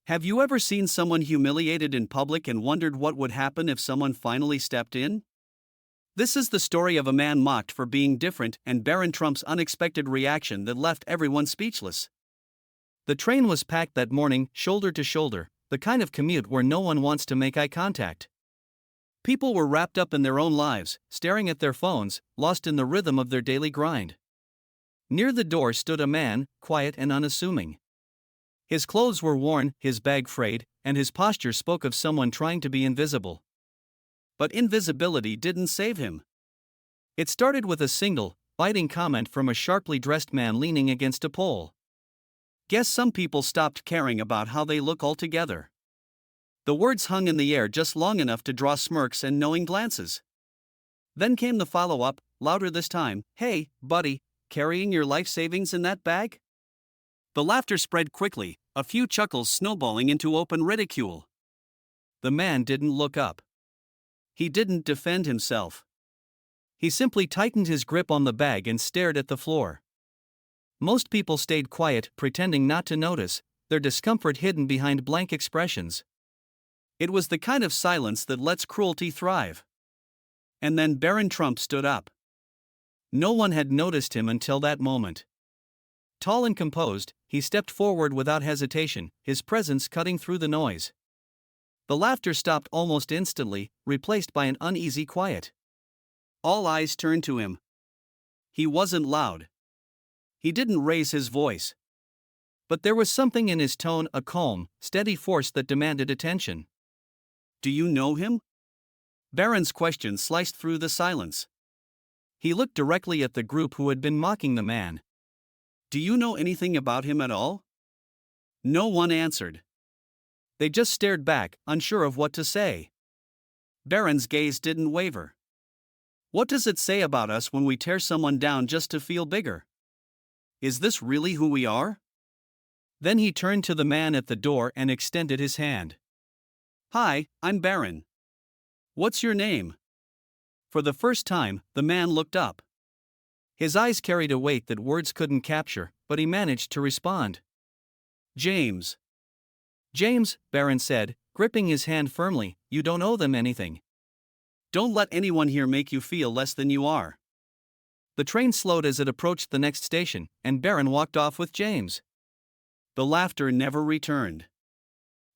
Have you ever seen someone humiliated in public and wondered what would happen if someone finally stepped in? This is the story of a man mocked for being different and Barron Trump's unexpected reaction that left everyone speechless. The train was packed that morning, shoulder to shoulder, the kind of commute where no one wants to make eye contact. People were wrapped up in their own lives, staring at their phones, lost in the rhythm of their daily grind. Near the door stood a man, quiet and unassuming. His clothes were worn, his bag frayed, and his posture spoke of someone trying to be invisible. But invisibility didn't save him. It started with a single, biting comment from a sharply dressed man leaning against a pole. Guess some people stopped caring about how they look altogether. The words hung in the air just long enough to draw smirks and knowing glances. Then came the follow-up, louder this time, "Hey, buddy, carrying your life savings in that bag?" The laughter spread quickly, a few chuckles snowballing into open ridicule. The man didn't look up. He didn't defend himself. He simply tightened his grip on the bag and stared at the floor. Most people stayed quiet, pretending not to notice, their discomfort hidden behind blank expressions. It was the kind of silence that lets cruelty thrive. And then Barron Trump stood up. No one had noticed him until that moment. Tall and composed, he stepped forward without hesitation, his presence cutting through the noise. The laughter stopped almost instantly, replaced by an uneasy quiet. All eyes turned to him. He wasn't loud. He didn't raise his voice. But there was something in his tone, a calm, steady force that demanded attention. "Do you know him?" Barron's question sliced through the silence. He looked directly at the group who had been mocking the man. "Do you know anything about him at all?" No one answered. They just stared back, unsure of what to say. Barron's gaze didn't waver. "What does it say about us when we tear someone down just to feel bigger? Is this really who we are?" Then he turned to the man at the door and extended his hand. "Hi, I'm Barron. What's your name?" For the first time, the man looked up. His eyes carried a weight that words couldn't capture, but he managed to respond. "James." "James," Barron said, gripping his hand firmly, "you don't owe them anything. Don't let anyone here make you feel less than you are." The train slowed as it approached the next station, and Barron walked off with James. The laughter never returned.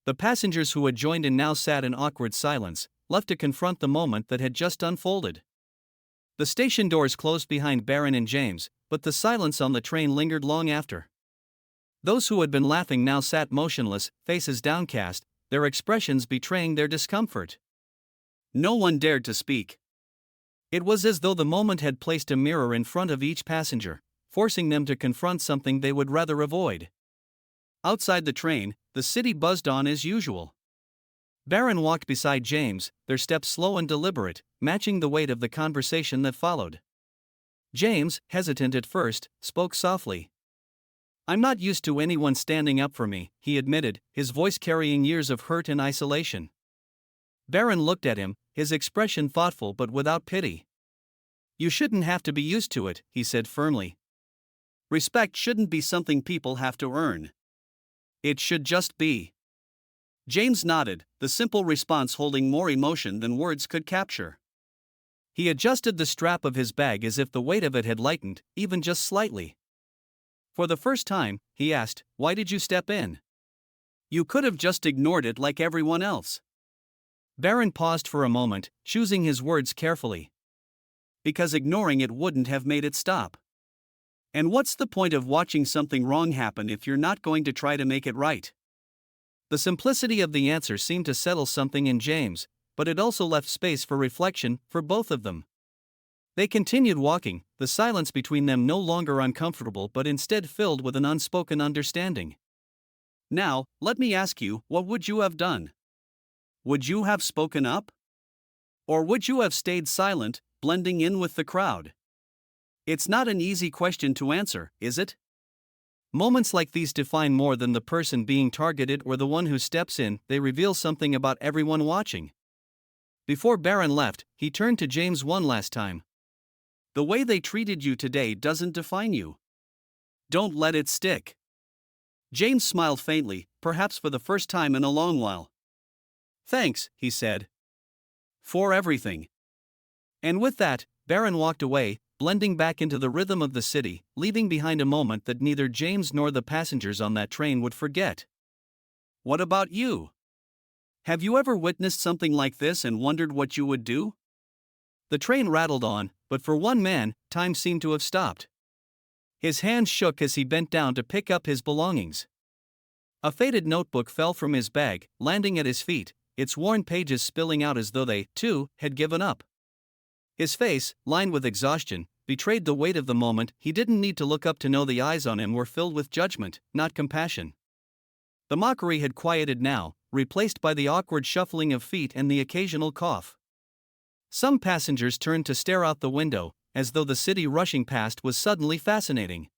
The passengers who had joined in now sat in awkward silence, left to confront the moment that had just unfolded. The station doors closed behind Barron and James, but the silence on the train lingered long after. Those who had been laughing now sat motionless, faces downcast, their expressions betraying their discomfort. No one dared to speak. It was as though the moment had placed a mirror in front of each passenger, forcing them to confront something they would rather avoid. Outside the train, the city buzzed on as usual. Barron walked beside James, their steps slow and deliberate, matching the weight of the conversation that followed. James, hesitant at first, spoke softly. "I'm not used to anyone standing up for me," he admitted, his voice carrying years of hurt and isolation. Barron looked at him, his expression thoughtful but without pity. "You shouldn't have to be used to it," he said firmly. "Respect shouldn't be something people have to earn. It should just be." James nodded, the simple response holding more emotion than words could capture. He adjusted the strap of his bag as if the weight of it had lightened, even just slightly. For the first time, he asked, "Why did you step in? You could have just ignored it like everyone else." Barron paused for a moment, choosing his words carefully. "Because ignoring it wouldn't have made it stop. And what's the point of watching something wrong happen if you're not going to try to make it right?" The simplicity of the answer seemed to settle something in James, but it also left space for reflection for both of them. They continued walking, the silence between them no longer uncomfortable but instead filled with an unspoken understanding. "Now, let me ask you, what would you have done? Would you have spoken up? Or would you have stayed silent, blending in with the crowd?" It's not an easy question to answer, is it? Moments like these define more than the person being targeted or the one who steps in, they reveal something about everyone watching. Before Barron left, he turned to James one last time. "The way they treated you today doesn't define you. Don't let it stick. James smiled faintly, perhaps for the first time in a long while. "Thanks," he said. "For everything." And with that, Barron walked away, blending back into the rhythm of the city, leaving behind a moment that neither James nor the passengers on that train would forget. What about you? Have you ever witnessed something like this and wondered what you would do? The train rattled on, but for one man, time seemed to have stopped. His hands shook as he bent down to pick up his belongings. A faded notebook fell from his bag, landing at his feet, its worn pages spilling out as though they, too, had given up. His face, lined with exhaustion, betrayed the weight of the moment. He didn't need to look up to know the eyes on him were filled with judgment, not compassion. The mockery had quieted now, replaced by the awkward shuffling of feet and the occasional cough. Some passengers turned to stare out the window, as though the city rushing past was suddenly fascinating.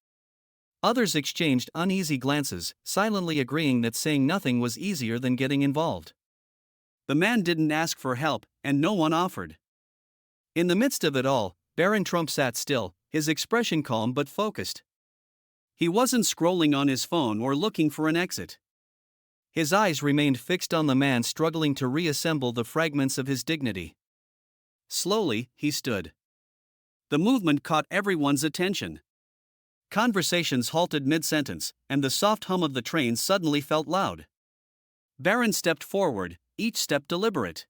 Others exchanged uneasy glances, silently agreeing that saying nothing was easier than getting involved. The man didn't ask for help, and no one offered. In the midst of it all, Barron Trump sat still, his expression calm but focused. He wasn't scrolling on his phone or looking for an exit. His eyes remained fixed on the man struggling to reassemble the fragments of his dignity. Slowly, he stood. The movement caught everyone's attention. Conversations halted mid-sentence, and the soft hum of the train suddenly felt loud. Barron stepped forward, each step deliberate.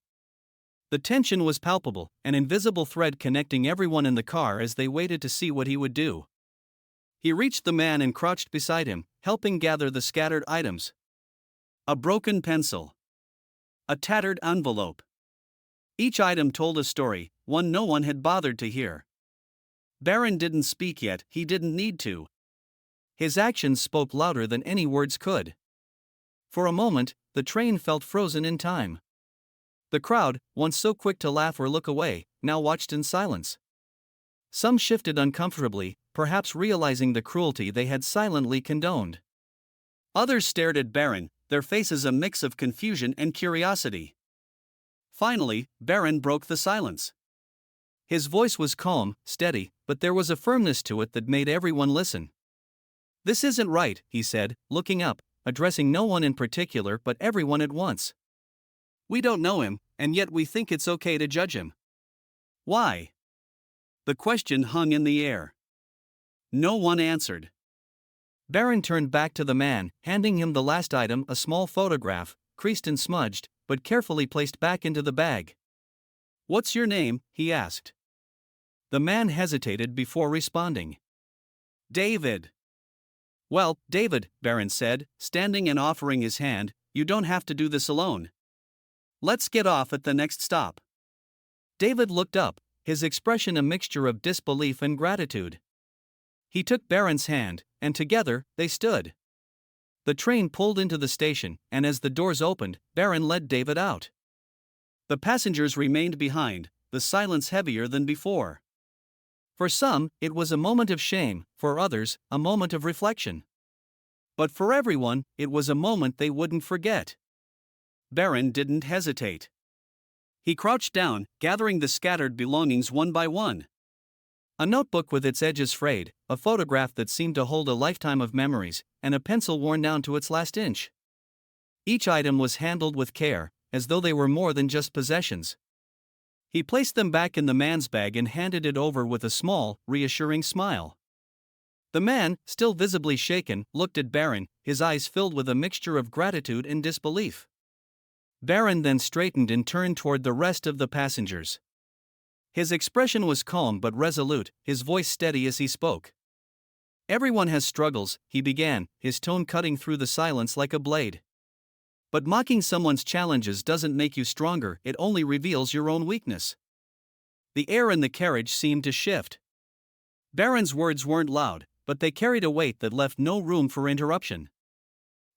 The tension was palpable, an invisible thread connecting everyone in the car as they waited to see what he would do. He reached the man and crouched beside him, helping gather the scattered items. A broken pencil. A tattered envelope. Each item told a story, one no one had bothered to hear. Barron didn't speak yet, he didn't need to. His actions spoke louder than any words could. For a moment, the train felt frozen in time. The crowd, once so quick to laugh or look away, now watched in silence. Some shifted uncomfortably, perhaps realizing the cruelty they had silently condoned. Others stared at Barron, their faces a mix of confusion and curiosity. Finally, Barron broke the silence. His voice was calm, steady, but there was a firmness to it that made everyone listen. "This isn't right," he said, looking up, addressing no one in particular but everyone at once. "We don't know him, and yet we think it's okay to judge him. Why?" The question hung in the air. No one answered. Barron turned back to the man, handing him the last item, a small photograph, creased and smudged, but carefully placed back into the bag. "What's your name?" he asked. The man hesitated before responding. "David." "Well, David," Barron said, standing and offering his hand, "you don't have to do this alone. Let's get off at the next stop." David looked up, his expression a mixture of disbelief and gratitude. He took Barron's hand, and together, they stood. The train pulled into the station, and as the doors opened, Barron led David out. The passengers remained behind, the silence heavier than before. For some, it was a moment of shame, for others, a moment of reflection. But for everyone, it was a moment they wouldn't forget. Barron didn't hesitate. He crouched down, gathering the scattered belongings one by one. A notebook with its edges frayed, a photograph that seemed to hold a lifetime of memories, and a pencil worn down to its last inch. Each item was handled with care, as though they were more than just possessions. He placed them back in the man's bag and handed it over with a small, reassuring smile. The man, still visibly shaken, looked at Barron, his eyes filled with a mixture of gratitude and disbelief. Barron then straightened and turned toward the rest of the passengers. His expression was calm but resolute, his voice steady as he spoke. "Everyone has struggles," he began, his tone cutting through the silence like a blade. "But mocking someone's challenges doesn't make you stronger, it only reveals your own weakness." The air in the carriage seemed to shift. Barron's words weren't loud, but they carried a weight that left no room for interruption.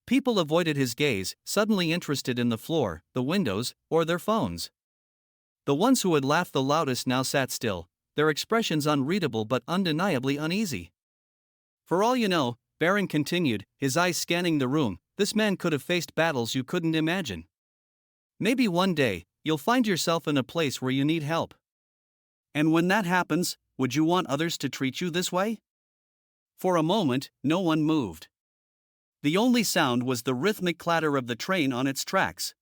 People avoided his gaze, suddenly interested in the floor, the windows, or their phones. The ones who had laughed the loudest now sat still, their expressions unreadable but undeniably uneasy. "For all you know," Barron continued, his eyes scanning the room, "this man could have faced battles you couldn't imagine. Maybe one day, you'll find yourself in a place where you need help. And when that happens, would you want others to treat you this way?" For a moment, no one moved. The only sound was the rhythmic clatter of the train on its tracks.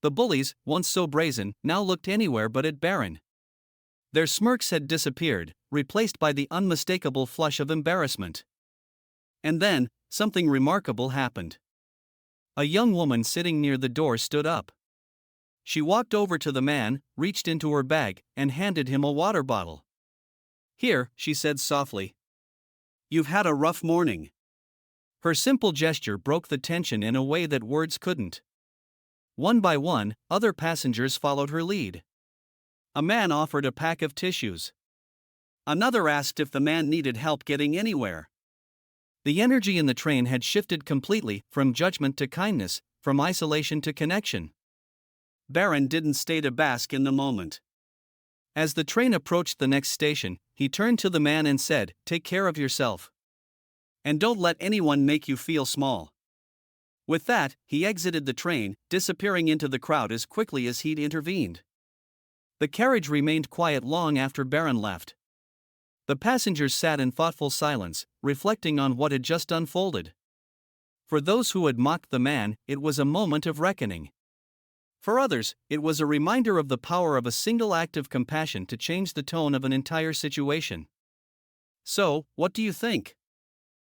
The bullies, once so brazen, now looked anywhere but at Barron. Their smirks had disappeared, replaced by the unmistakable flush of embarrassment. And then, something remarkable happened. A young woman sitting near the door stood up. She walked over to the man, reached into her bag, and handed him a water bottle. "Here," she said softly. "You've had a rough morning." Her simple gesture broke the tension in a way that words couldn't. One by one, other passengers followed her lead. A man offered a pack of tissues. Another asked if the man needed help getting anywhere. The energy in the train had shifted completely, from judgment to kindness, from isolation to connection. Barron didn't stay to bask in the moment. As the train approached the next station, he turned to the man and said, "Take care of yourself. And don't let anyone make you feel small." With that, he exited the train, disappearing into the crowd as quickly as he'd intervened. The carriage remained quiet long after Barron left. The passengers sat in thoughtful silence, reflecting on what had just unfolded. For those who had mocked the man, it was a moment of reckoning. For others, it was a reminder of the power of a single act of compassion to change the tone of an entire situation. So, what do you think?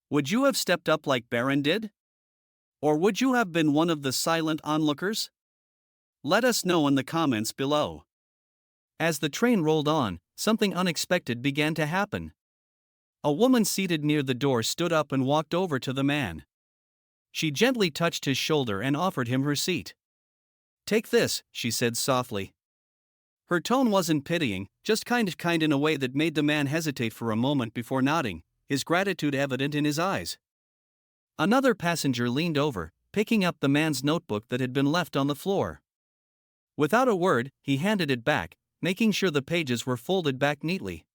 Would you have stepped up like Barron did? Or would you have been one of the silent onlookers? Let us know in the comments below. As the train rolled on, something unexpected began to happen. A woman seated near the door stood up and walked over to the man. She gently touched his shoulder and offered him her seat. "Take this," she said softly. Her tone wasn't pitying, just kind in a way that made the man hesitate for a moment before nodding, his gratitude evident in his eyes. Another passenger leaned over, picking up the man's notebook that had been left on the floor. Without a word, he handed it back, making sure the pages were folded back neatly.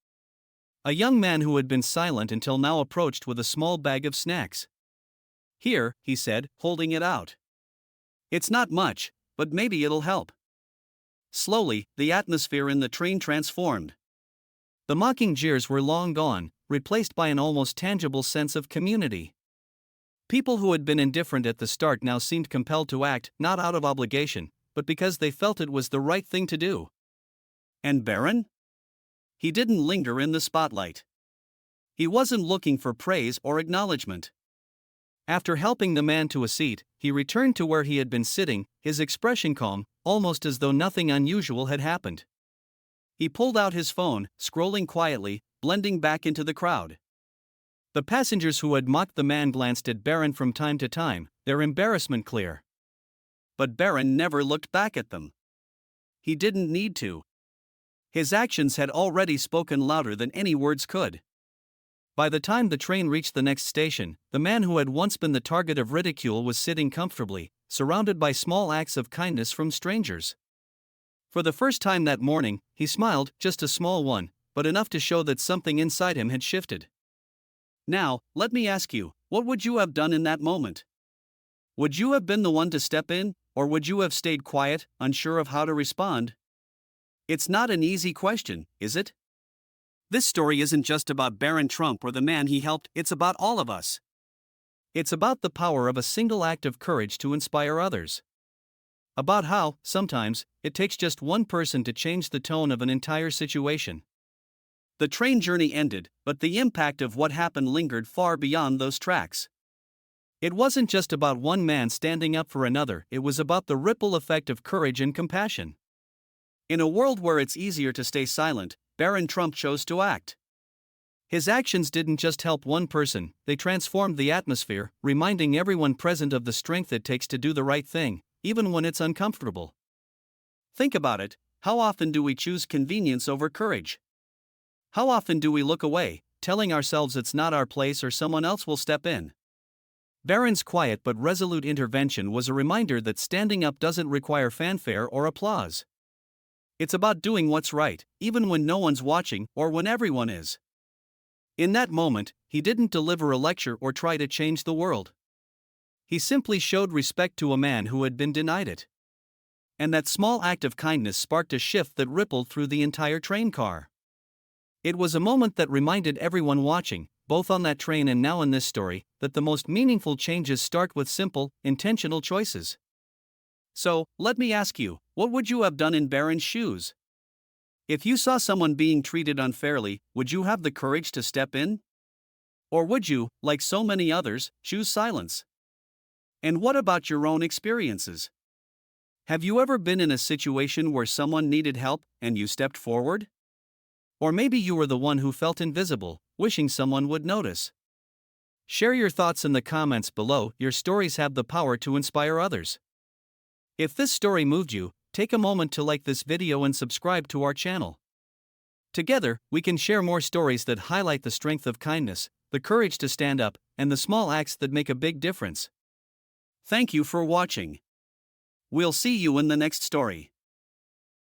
A young man who had been silent until now approached with a small bag of snacks. "Here," he said, holding it out. "It's not much, but maybe it'll help." Slowly, the atmosphere in the train transformed. The mocking jeers were long gone, replaced by an almost tangible sense of community. People who had been indifferent at the start now seemed compelled to act, not out of obligation, but because they felt it was the right thing to do. And Barron? He didn't linger in the spotlight. He wasn't looking for praise or acknowledgement. After helping the man to a seat, he returned to where he had been sitting, his expression calm, almost as though nothing unusual had happened. He pulled out his phone, scrolling quietly, blending back into the crowd. The passengers who had mocked the man glanced at Barron from time to time, their embarrassment clear. But Barron never looked back at them. He didn't need to. His actions had already spoken louder than any words could. By the time the train reached the next station, the man who had once been the target of ridicule was sitting comfortably, surrounded by small acts of kindness from strangers. For the first time that morning, he smiled, just a small one, but enough to show that something inside him had shifted. Now, let me ask you, what would you have done in that moment? Would you have been the one to step in, or would you have stayed quiet, unsure of how to respond? It's not an easy question, is it? This story isn't just about Barron Trump or the man he helped, it's about all of us. It's about the power of a single act of courage to inspire others. About how, sometimes, it takes just one person to change the tone of an entire situation. The train journey ended, but the impact of what happened lingered far beyond those tracks. It wasn't just about one man standing up for another, it was about the ripple effect of courage and compassion. In a world where it's easier to stay silent, Barron Trump chose to act. His actions didn't just help one person, they transformed the atmosphere, reminding everyone present of the strength it takes to do the right thing, even when it's uncomfortable. Think about it, how often do we choose convenience over courage? How often do we look away, telling ourselves it's not our place or someone else will step in? Barron's quiet but resolute intervention was a reminder that standing up doesn't require fanfare or applause. It's about doing what's right, even when no one's watching or when everyone is. In that moment, he didn't deliver a lecture or try to change the world. He simply showed respect to a man who had been denied it. And that small act of kindness sparked a shift that rippled through the entire train car. It was a moment that reminded everyone watching, both on that train and now in this story, that the most meaningful changes start with simple, intentional choices. So, let me ask you, what would you have done in Barron's shoes? If you saw someone being treated unfairly, would you have the courage to step in? Or would you, like so many others, choose silence? And what about your own experiences? Have you ever been in a situation where someone needed help and you stepped forward? Or maybe you were the one who felt invisible, wishing someone would notice. Share your thoughts in the comments below. Your stories have the power to inspire others. If this story moved you, take a moment to like this video and subscribe to our channel. Together, we can share more stories that highlight the strength of kindness, the courage to stand up, and the small acts that make a big difference. Thank you for watching. We'll see you in the next story.